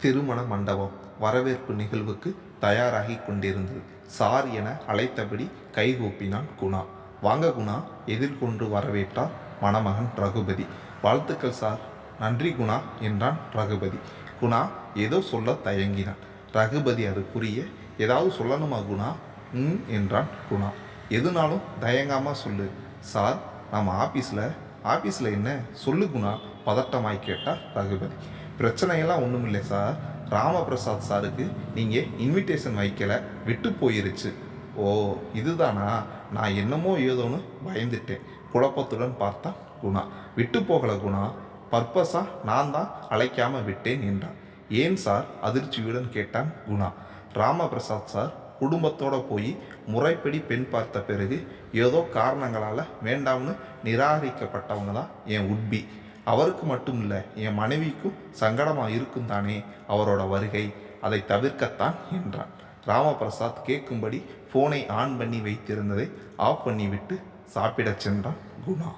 திருமண மண்டபம் வரவேற்பு நிகழ்வுக்கு தயாராகி கொண்டிருந்தது. சார் என அழைத்தபடி கைகூப்பினான் குணா. வாங்க குணா, எதிர்கொண்டு வரவேற்றார் மணமகன் ரகுபதி. வாழ்த்துக்கள் சார். நன்றி குணா என்றான் ரகுபதி. குணா ஏதோ சொல்ல தயங்கினான். ரகுபதி அது புரிய, ஏதாவது சொல்லணுமா குணா? என்றான் குணா. எதுனாலும் தயங்காம சொல்லு சார். நம்ம ஆஃபீஸில் என்ன சொல்லு குணா, பதட்டமாய் கேட்டார் ரகுபதி. பிரச்சனையெல்லாம் ஒன்றும் இல்லை சார். ராமபிரசாத் சாருக்கு நீங்கள் இன்விடேஷன் வைக்கலை, விட்டு போயிருச்சு. ஓ இதுதானா? நான் என்னமோ ஏதோன்னு பயந்துட்டேன். குழப்பத்துடன் பார்த்தான் குணா. விட்டு போகலை குணா, பர்பஸாக நான் தான் அழைக்காமல் விட்டேன் என்றான். ஏன் சார்? அதிர்ச்சியுடன் கேட்டான் குணா. ராமபிரசாத் சார் குடும்பத்தோடு போய் முறைப்படி பெண் பார்த்த பிறகு ஏதோ காரணங்களால் வேண்டாம்னு நிராகரிக்கப்பட்டவங்க தான் என் உட்பி. அவருக்கு மட்டும் இல்லை, என் மனைவிக்கும் சங்கடமாக இருக்கும் தானே அவரோட வருகை. அதை தவிர்க்கத்தான் என்றான். ராமபிரசாத் கேட்கும்படி ஃபோனை ஆன் பண்ணி வைத்திருந்ததை ஆஃப் பண்ணிவிட்டு சாப்பிடச் சென்றான் குணா.